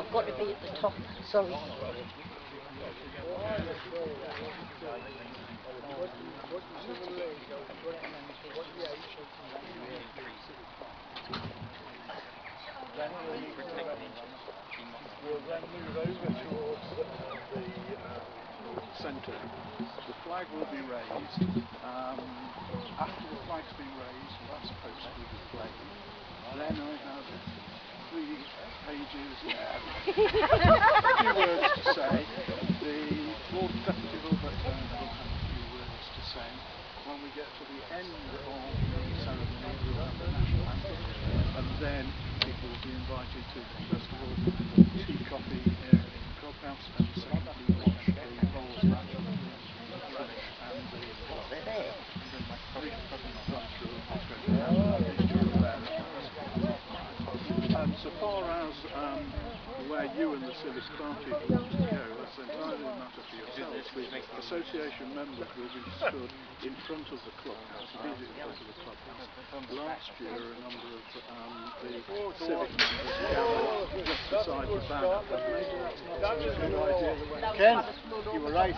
I've got to be at the top. Sorry. We'll then move over towards the centre. The flag will be raised. After the flag's been raised, the last post will be played. Then I have 3 pages, a few words to say. The Lord Deputy Lord Lieutenant will have a few words to say. When we get to the end of the ceremony, we'll have the national anthem, and then people will be invited to, first of all, tea, coffee here in the clubhouse, and secondly, watch the bowls match and the brief run through of what's going to happen at the Durham Fair. And so far as where you and the service party want to go, that's entirely a matter for yourselves. The association members will be stood in front of the clubhouse, immediately in front of the clubhouse. Last year, a number of the civic members gathered just beside the banner, but maybe that's not such a good idea. Ken, you were right.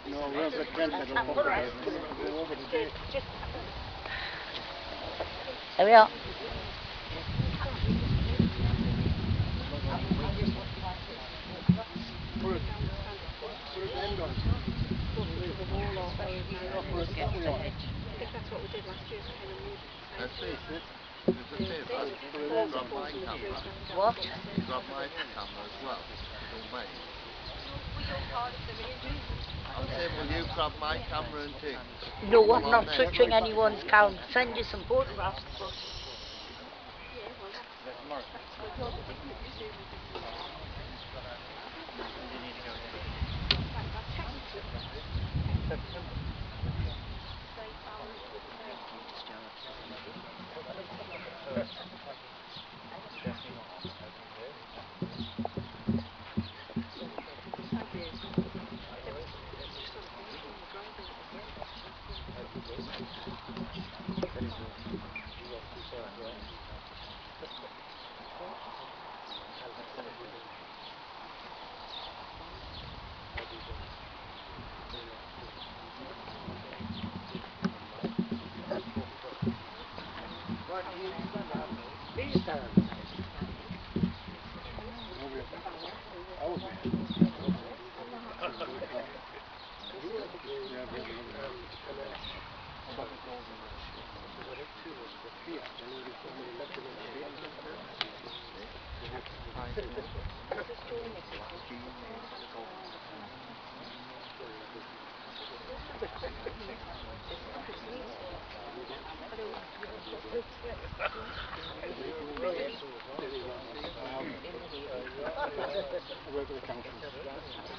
No, where's the Ken that will go over the gate? There we are. What? You got my camera as well. Don't mind. I'm saying, will you grab my camera and things? No, I'm not touching anyone's account. Send you some photographs.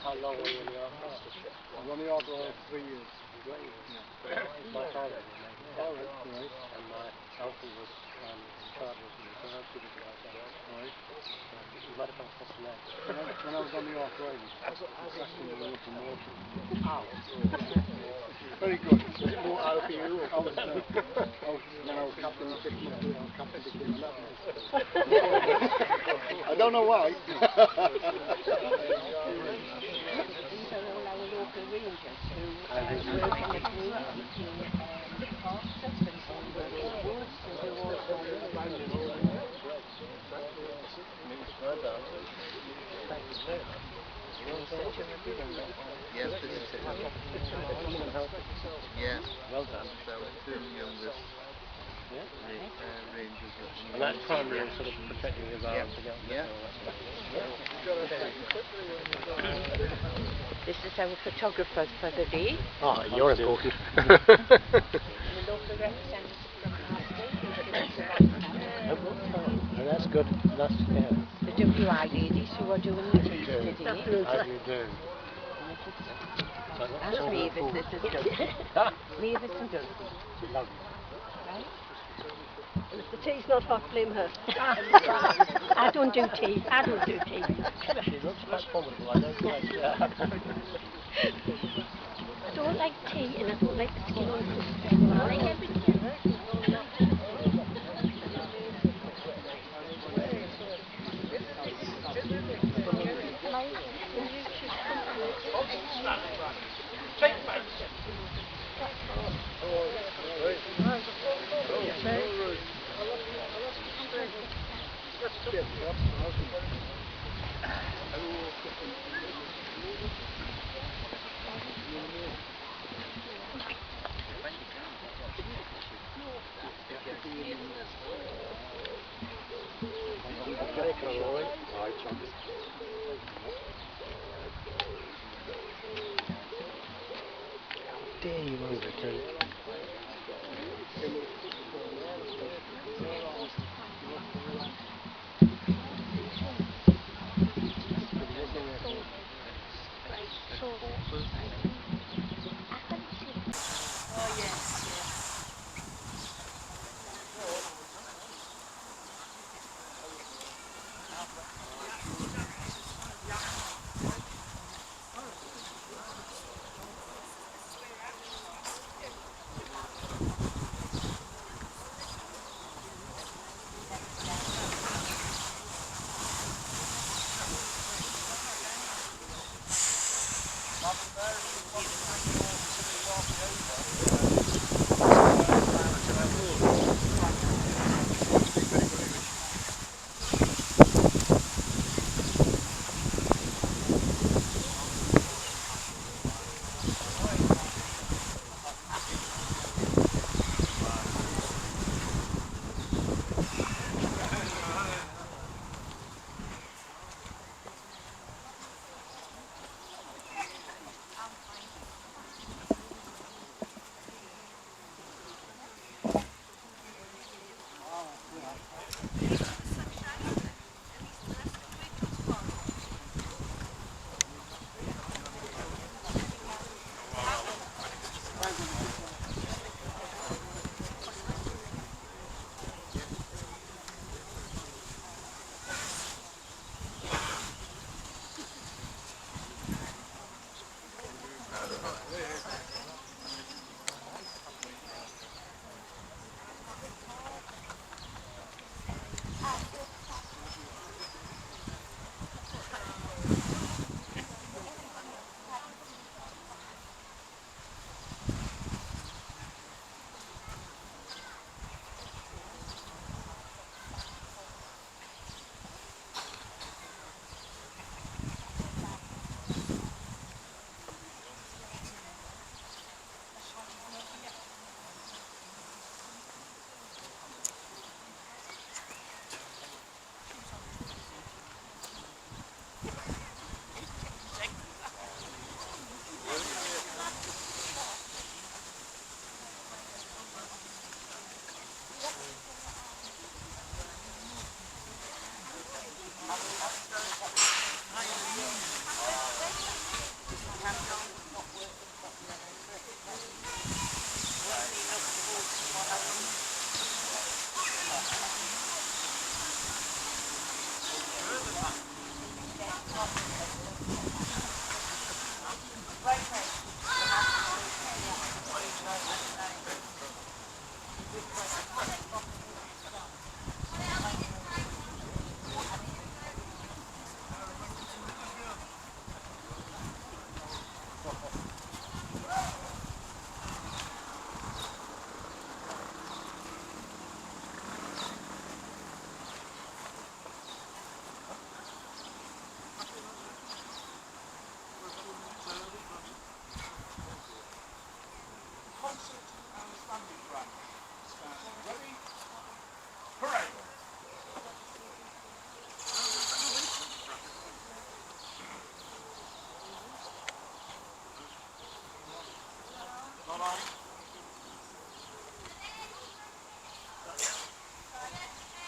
How long were you in the army? I was on the army for 3 years. My father was a major. Right. And my uncle was in charge of the reserve supervisor. Right. You might have come across the name. When I was on the Ark Riders, I was actually in the locomotive. Ow. Very good. Was it more ow for you? Or when I was captain 6 months later, I was captain became 11 months later. I don't know why. These are all our local rangers who work in the community to park stuff and work in the woods and do all sorts of Yes, this is it. Yes. Well done. So 2 youngest rangers. And that's primarily sort of protecting his arms against yeah. This is our photographer for the day. Oh, you're important. The local representative from Oh, that's good. That's, yeah. the WI ladies who are doing the tea today. How do you do? That's Mavis, this is Dulcie. Mavis and Dulcie. Lovely. Right? And if the tea's not hot, blame her. I don't do tea. I don't do tea. She looks quite formidable, I don't like that. I don't like tea and I don't like the skin on the fish. I like everything. Dare you over to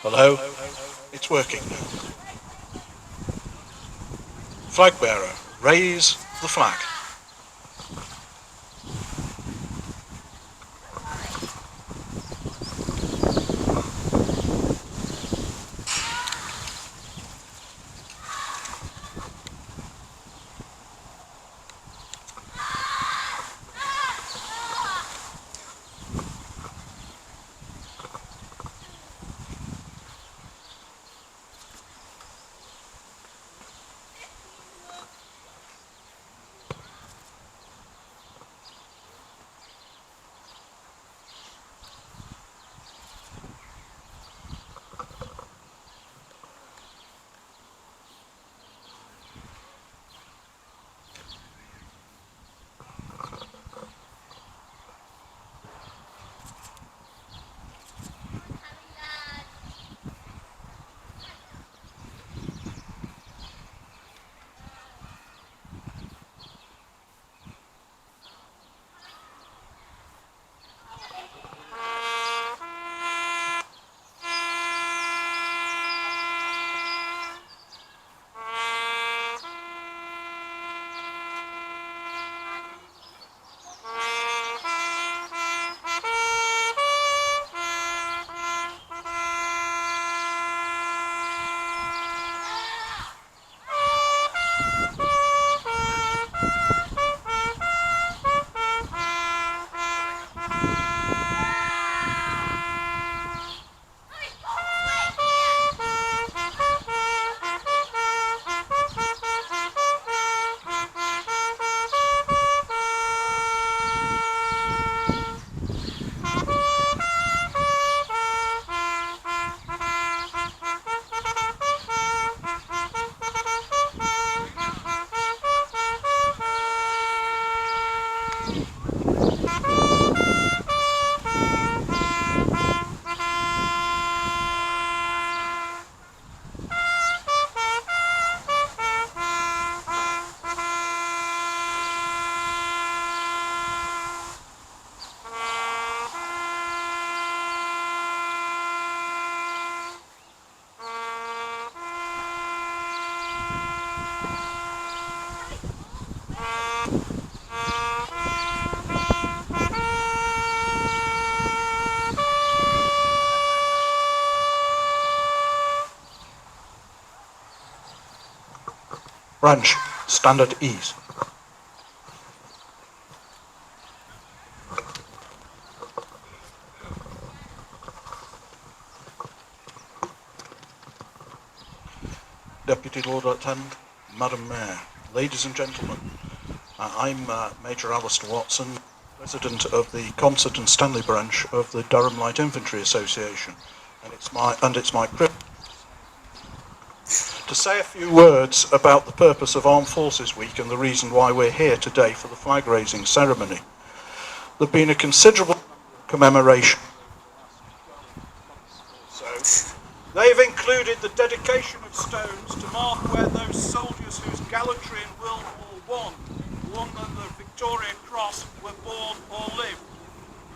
Hello? It's working now. Flag bearer, raise the flag. Branch, stand at ease. Deputy Lord Lieutenant, Madam Mayor, ladies and gentlemen, I'm Major Alistair Watson, President of the Concert and Stanley branch of the Durham Light Infantry Association, and it's my privilege to say a few words about the purpose of Armed Forces Week and the reason why we're here today for the flag raising ceremony. There's been a considerable commemoration. So, they've included the dedication of stones to mark where those soldiers whose gallantry in World War I won the Victoria Cross were born or lived.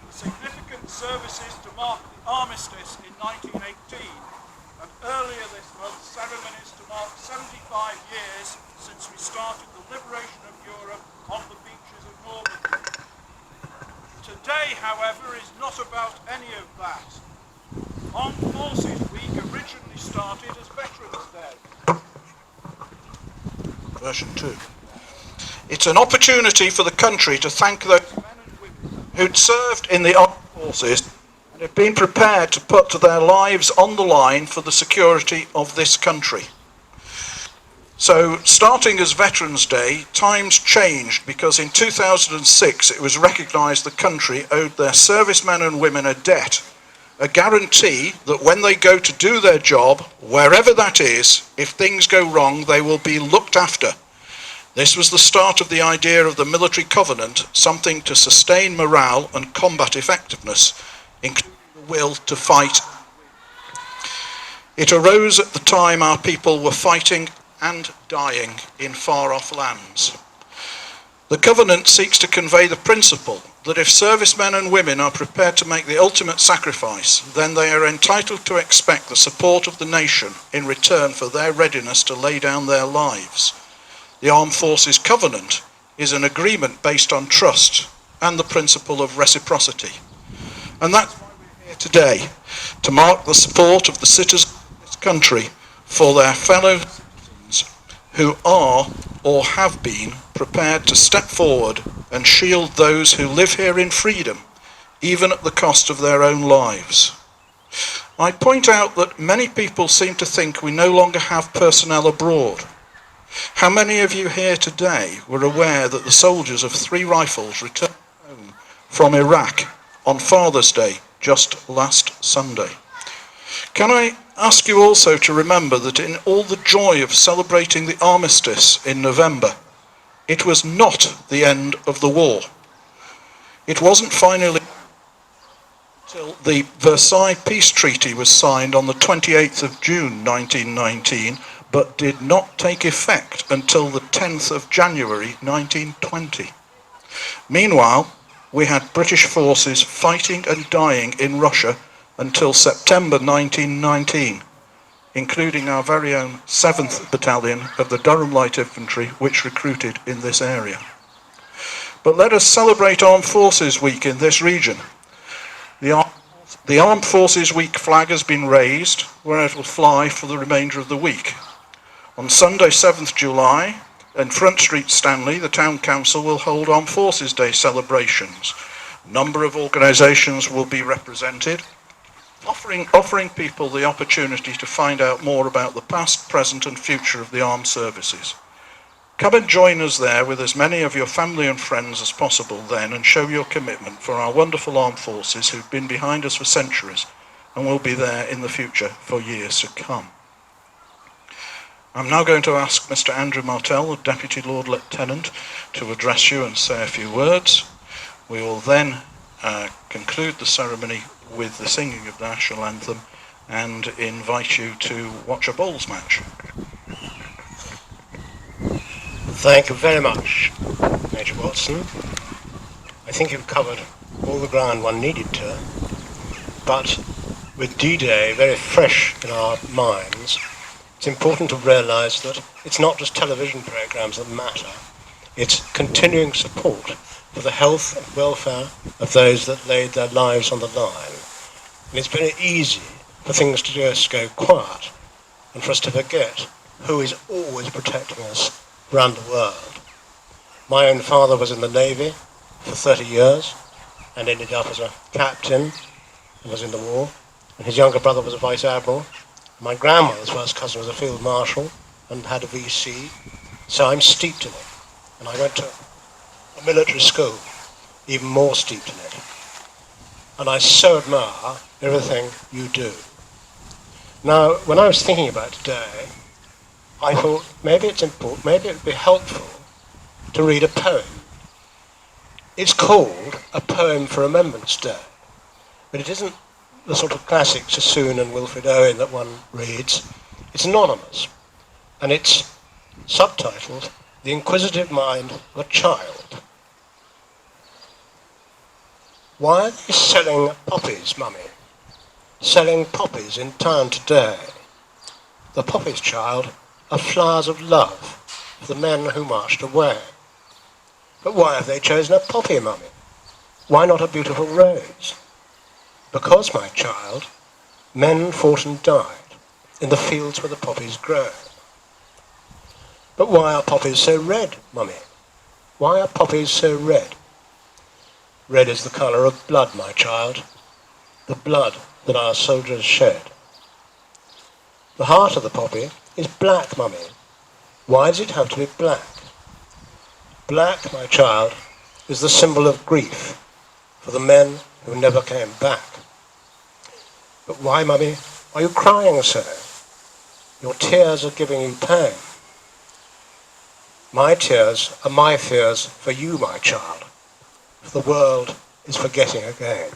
Significant services to mark the armistice in 1918, and earlier this month ceremonies to mark 75 years since we started the liberation of Europe on the beaches of Normandy. Today, however, is not about any of that. Armed Forces Week originally started as Veterans Day. Version 2. It's an opportunity for the country to thank those men and women who'd served in the armed forces and have been prepared to put their lives on the line for the security of this country. So, starting as Veterans Day, times changed because in 2006 it was recognised the country owed their servicemen and women a debt, a guarantee that when they go to do their job, wherever that is, if things go wrong, they will be looked after. This was the start of the idea of the military covenant, something to sustain morale and combat effectiveness, including the will to fight. It arose at the time our people were fighting and dying in far-off lands. The covenant seeks to convey the principle that if servicemen and women are prepared to make the ultimate sacrifice, then they are entitled to expect the support of the nation in return for their readiness to lay down their lives. The Armed Forces Covenant is an agreement based on trust and the principle of reciprocity. And that's why we're here today, to mark the support of the citizens of this country for their fellow citizens who are or have been prepared to step forward and shield those who live here in freedom, even at the cost of their own lives. I point out that many people seem to think we no longer have personnel abroad. How many of you here today were aware that the soldiers of 3 Rifles returned home from Iraq on Father's Day just last Sunday? Can I ask you also to remember that in all the joy of celebrating the armistice in November, it was not the end of the war. It wasn't finally until the Versailles Peace Treaty was signed on the 28th of June 1919, but did not take effect until the 10th of January 1920. Meanwhile, we had British forces fighting and dying in Russia until September 1919, including our very own 7th Battalion of the Durham Light Infantry, which recruited in this area. But let us celebrate Armed Forces Week in this region. The Armed Forces Week flag has been raised, where it will fly for the remainder of the week. On Sunday 7th July, in Front Street, Stanley, the Town Council will hold Armed Forces Day celebrations. A number of organisations will be represented, offering people the opportunity to find out more about the past, present and future of the armed services. Come and join us there with as many of your family and friends as possible then, and show your commitment for our wonderful armed forces who've been behind us for centuries and will be there in the future for years to come. I'm now going to ask Mr. Andrew Martell, the Deputy Lord Lieutenant, to address you and say a few words. We will then conclude the ceremony with the singing of the national anthem and invite you to watch a bowls match. Thank you very much, Major Watson. I think you've covered all the ground one needed to, but with D-Day very fresh in our minds, it's important to realise that it's not just television programmes that matter, it's continuing support for the health and welfare of those that laid their lives on the line. And it's very easy for things to just go quiet and for us to forget who is always protecting us around the world. My own father was in the Navy for 30 years and ended up as a captain and was in the war. And his younger brother was a vice admiral. My grandmother's first cousin was a field marshal and had a VC. So I'm steeped in it. And I went to a military school, even more steeped in it. And I so admire everything you do. Now, when I was thinking about today, I thought maybe it's important, maybe it would be helpful to read a poem. It's called A Poem for Remembrance Day, but it isn't the sort of classic Sassoon and Wilfred Owen that one reads. It's anonymous, and it's subtitled The Inquisitive Mind of a Child. Why are they selling poppies, Mummy? Selling poppies in town today. The poppies, child, are flowers of love for the men who marched away. But why have they chosen a poppy, Mummy? Why not a beautiful rose? Because, my child, men fought and died in the fields where the poppies grow. But why are poppies so red, Mummy? Why are poppies so red? Red is the colour of blood, my child, the blood that our soldiers shed. The heart of the poppy is black, Mummy. Why does it have to be black? Black, my child, is the symbol of grief for the men who never came back. But why, Mummy, are you crying so? Your tears are giving you pain. My tears are my fears for you, my child, for the world is forgetting again.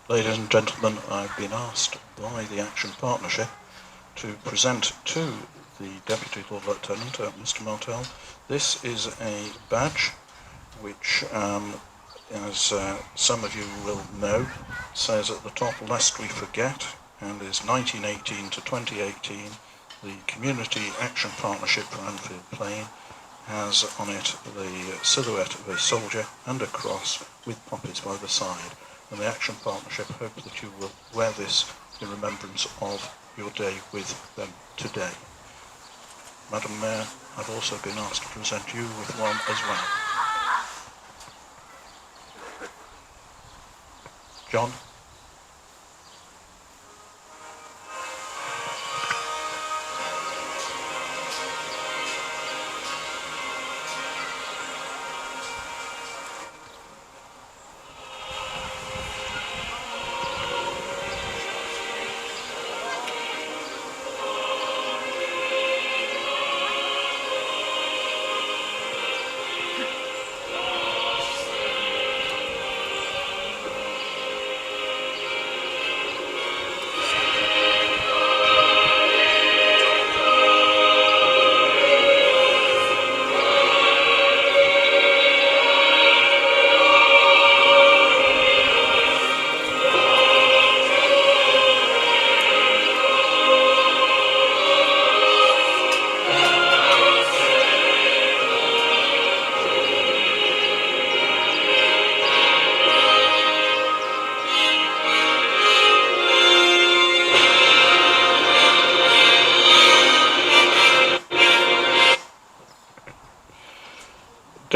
Ladies and gentlemen, I've been asked by the Action Partnership to present to the Deputy Lord Lieutenant, Mr. Martell. This is a badge which, as some of you will know, says at the top, "Lest we forget," and is 1918 to 2018. The Community Action Partnership for Annfield Plain has on it the silhouette of a soldier and a cross with poppies by the side. And the Action Partnership hope that you will wear this in remembrance of your day with them today. Madam Mayor, I've also been asked to present you with one as well. John?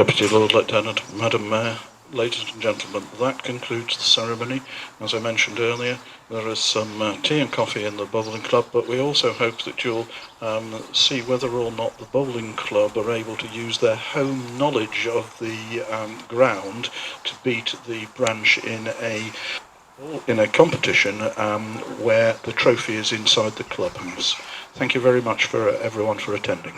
Deputy Lord Lieutenant, Madam Mayor, ladies and gentlemen, that concludes the ceremony. As I mentioned earlier, there is some tea and coffee in the bowling club, but we also hope that you'll see whether or not the bowling club are able to use their home knowledge of the ground to beat the branch in a competition where the trophy is inside the clubhouse. Thank you very much for everyone for attending.